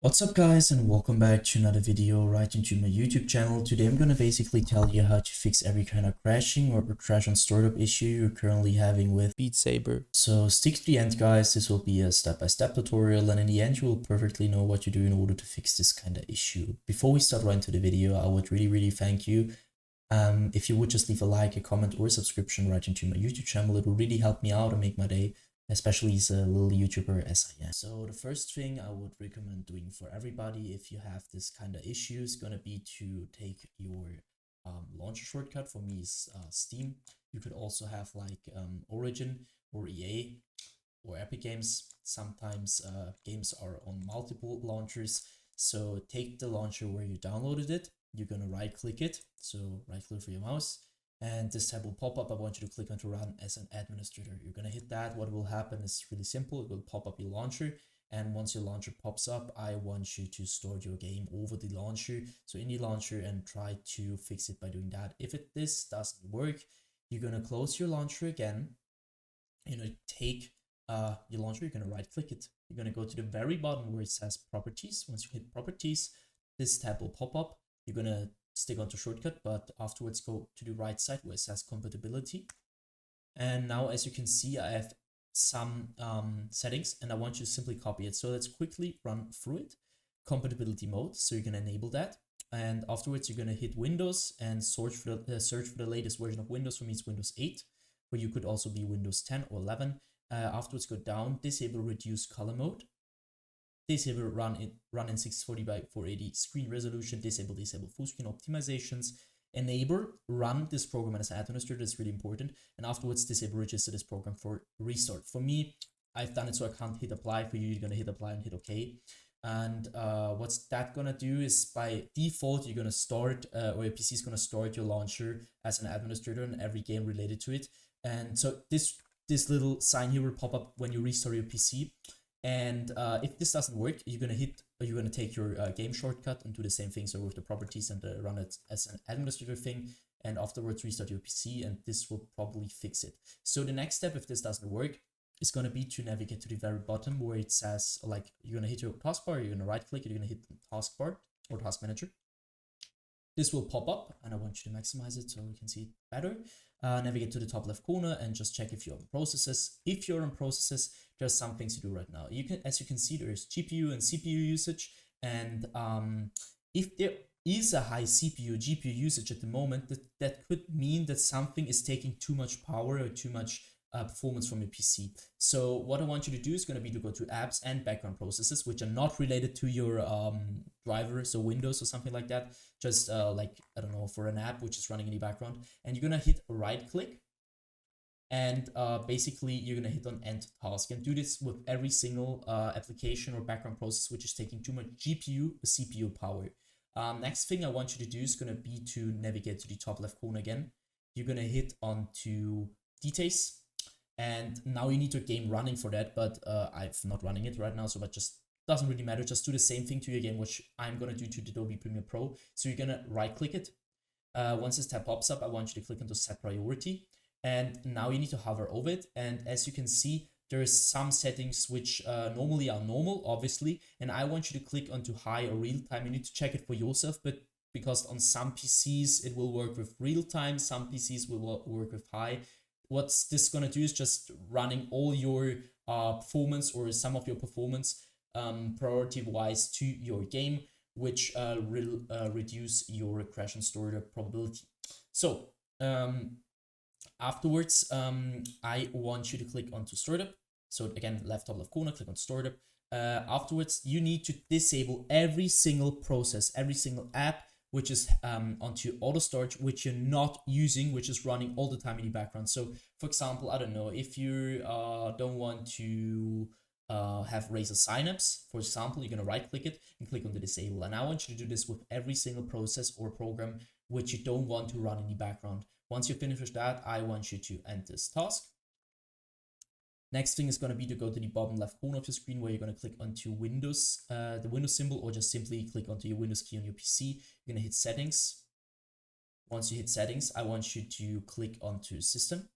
What's up guys, and welcome back to another video right into my YouTube channel. Today I'm gonna basically tell you how to fix every kind of crashing or crash on startup issue you're currently having with Beat Saber. So stick to the end guys, this will be a step-by-step tutorial, and in the end you will perfectly know what to do in order to fix this kind of issue. Before we start right into the video, I would really thank you if you would just leave a like, a comment, or a subscription right into my YouTube channel. It will really help me out and make my day, especially as a little YouTuber as I am. So the first thing I would recommend doing for everybody if you have this kind of issue is gonna be to take your launcher shortcut. For me is Steam. You could also have like Origin or EA or Epic Games. Sometimes games are on multiple launchers. So take the launcher where you downloaded it. You're gonna right click it. So right click for your mouse. And this tab will pop up. I want you to click on to run as an administrator. You're gonna hit that. What will happen is really simple. It will pop up your launcher. And once your launcher pops up, I want you to start your game over the launcher. So in the launcher and try to fix it by doing that. If this doesn't work, you're gonna close your launcher again. You're gonna take your launcher, you're gonna right click it. You're gonna go to the very bottom where it says properties. Once you hit properties, this tab will pop up. You're gonna stick onto shortcut, but afterwards go to the right side where it says compatibility. And now as you can see, I have some settings and I want you to simply copy it. So let's quickly run through it. Compatibility mode, so you're gonna enable that. And afterwards you're gonna hit Windows and search for the latest version of Windows. For me it's Windows 8, but you could also be Windows 10 or 11. Afterwards go down, disable reduce color mode. Disable run in 640 by 480 screen resolution. Disable full screen optimizations. Enable run this program as an administrator. That's really important. And afterwards disable register this program for restart. For me, I've done it so I can't hit apply. For you, you're gonna hit apply and hit OK. And what's that gonna do is by default you're gonna start or your PC is gonna start your launcher as an administrator in every game related to it. And so this little sign here will pop up when you restart your PC. And if this doesn't work, you're gonna take your game shortcut and do the same thing. So with the properties and run it as an administrator thing, and afterwards restart your PC, and this will probably fix it. So the next step, if this doesn't work, is gonna be to navigate to the very bottom where it says, like, you're gonna hit your taskbar, you're gonna right click, you're gonna hit the taskbar or task manager. This will pop up, and I want you to maximize it so we can see it better. Navigate to the top left corner and just check if you're on processes. If you're on processes, there's some things to do right now. As you can see, there's GPU and CPU usage, and if there is a high CPU GPU usage at the moment, that could mean that something is taking too much power or too much performance from your PC. So what I want you to do is going to be to go to apps and background processes, which are not related to your driver, so Windows or something like that. Just like, I don't know, for an app which is running in the background, and you're going to hit right click. And basically you're going to hit on end task and do this with every single application or background process which is taking too much GPU or CPU power. Next thing I want you to do is going to be to navigate to the top left corner again. You're going to hit onto details. And now you need your game running for that, but I'm not running it right now, so that just doesn't really matter. Just do the same thing to your game, which I'm gonna do to Adobe Premiere Pro. So you're gonna right click it. Once this tab pops up, I want you to click onto set priority. And now you need to hover over it. And as you can see, there is some settings which normally are normal, obviously. And I want you to click onto high or real time. You need to check it for yourself, but because on some PCs it will work with real time, some PCs will work with high. What's this gonna do is just running all your performance or some of your performance priority wise to your game, which will reduce your crash and startup probability. So afterwards, I want you to click onto startup. So again, left top left corner, click on startup. Afterwards, you need to disable every single process, every single app which is onto auto start, which you're not using, which is running all the time in the background. So for example, I don't know, if you don't want to have Razer Synapse, for example, you're gonna right click it and click on the disable. And I want you to do this with every single process or program which you don't want to run in the background. Once you finish with that, I want you to end this task. Next thing is going to be to go to the bottom left corner of your screen where you're going to click onto Windows, the Windows symbol, or just simply click onto your Windows key on your PC. You're going to hit settings. Once you hit settings, I want you to click onto system.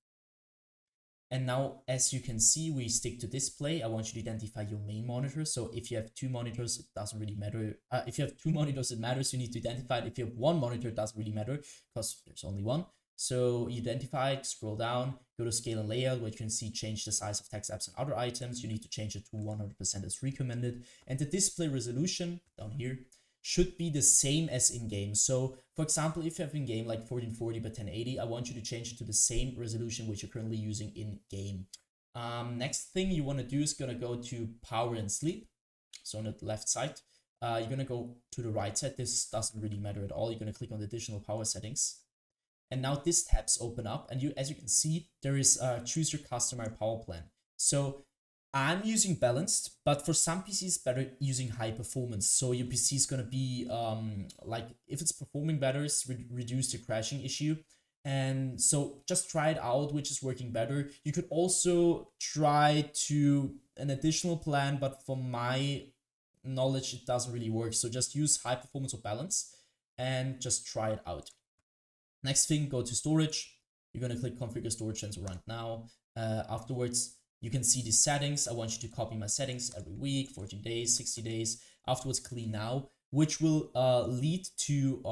And now, as you can see, we stick to display. I want you to identify your main monitor. So if you have two monitors, it doesn't really matter. If you have two monitors, it matters. You need to identify it. If you have one monitor, it doesn't really matter because there's only one. So you identify it, scroll down, go to scale and layout, where you can see change the size of text, apps, and other items. You need to change it to 100% as recommended. And the display resolution down here should be the same as in-game. So for example, if you have in-game like 1440 by 1080, I want you to change it to the same resolution which you're currently using in-game. Next thing you want to do is going to go to power and sleep. So on the left side, you're going to go to the right side. This doesn't really matter at all. You're going to click on the additional power settings. And now this tabs open up, and as you can see, there is choose your customer power plan. So I'm using balanced, but for some PCs better using high performance. So your PC is gonna be like, if it's performing better, it's reduce the crashing issue. And so just try it out, which is working better. You could also try to an additional plan, but from my knowledge, it doesn't really work. So just use high performance or balance and just try it out. Next thing, go to storage. You're gonna click configure storage sensor right now. Afterwards, you can see the settings. I want you to copy my settings every week, 14 days, 60 days. Afterwards, clean now, which will lead to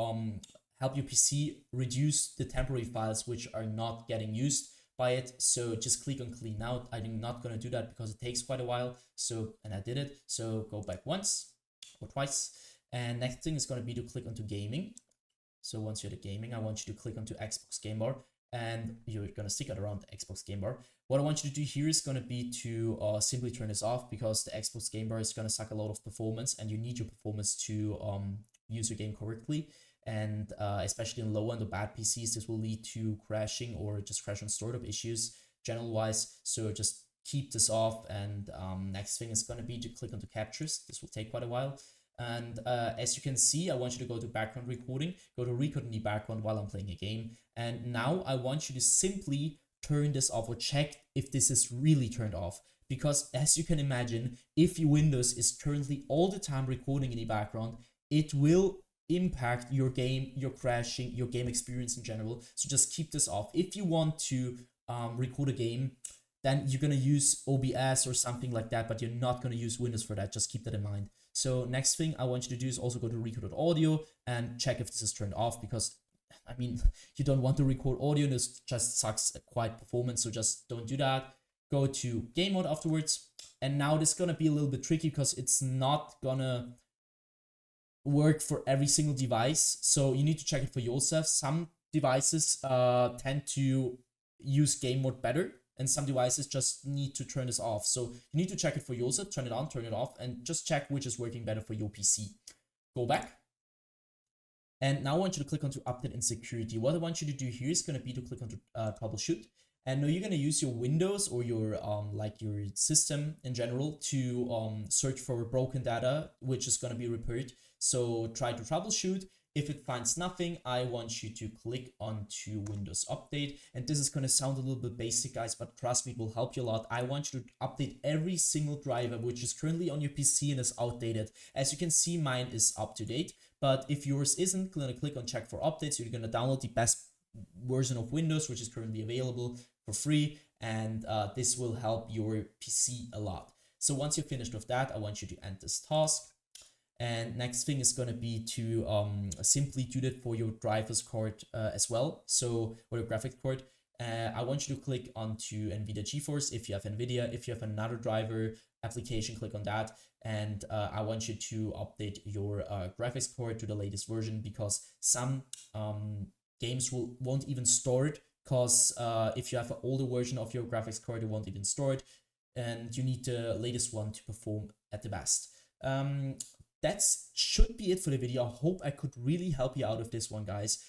help your PC reduce the temporary files which are not getting used by it. So just click on clean now. I'm not gonna do that because it takes quite a while. So, and I did it. So go back once or twice. And next thing is gonna be to click onto gaming. So once you're at gaming, I want you to click onto Xbox Game Bar, and you're going to stick it around the Xbox Game Bar. What I want you to do here is going to be to simply turn this off, because the Xbox Game Bar is going to suck a lot of performance, and you need your performance to use your game correctly. And especially in low end or bad PCs, this will lead to crashing or just crash on startup issues general wise. So just keep this off. And next thing is going to be to click onto captures. This will take quite a while. And as you can see, I want you to go to background recording, go to record in the background while I'm playing a game. And now I want you to simply turn this off, or check if this is really turned off. Because as you can imagine, if your Windows is currently all the time recording in the background, it will impact your game, your crashing, your game experience in general. So just keep this off. If you want to record a game, then you're going to use OBS or something like that, but you're not going to use Windows for that. Just keep that in mind. So next thing I want you to do is also go to record audio and check if this is turned off, because I mean, you don't want to record audio. This just sucks quite performance. So just don't do that. Go to game mode afterwards. And now this is going to be a little bit tricky because it's not gonna work for every single device. So you need to check it for yourself. Some devices tend to use game mode better, and some devices just need to turn this off. So you need to check it for yourself, turn it on, turn it off, and just check which is working better for your PC. Go back. And now I want you to click onto update and security. What I want you to do here is going to be to click onto troubleshoot. And now you're going to use your Windows or your like your system in general to search for broken data, which is going to be repaired. So try to troubleshoot. If it finds nothing, I want you to click onto Windows Update. And this is going to sound a little bit basic, guys, but trust me, it will help you a lot. I want you to update every single driver which is currently on your PC and is outdated. As you can see, mine is up to date. But if yours isn't, going to click on check for updates. You're going to download the best version of Windows, which is currently available for free. And this will help your PC a lot. So once you're finished with that, I want you to end this task. And next thing is going to be to simply do that for your driver's card as well. So, or your graphics card. I want you to click onto NVIDIA GeForce if you have NVIDIA. If you have another driver application, click on that. And I want you to update your graphics card to the latest version, because some games won't even store it. Because if you have an older version of your graphics card, it won't even store it. And you need the latest one to perform at the best. That should be it for the video. I hope I could really help you out with this one, guys.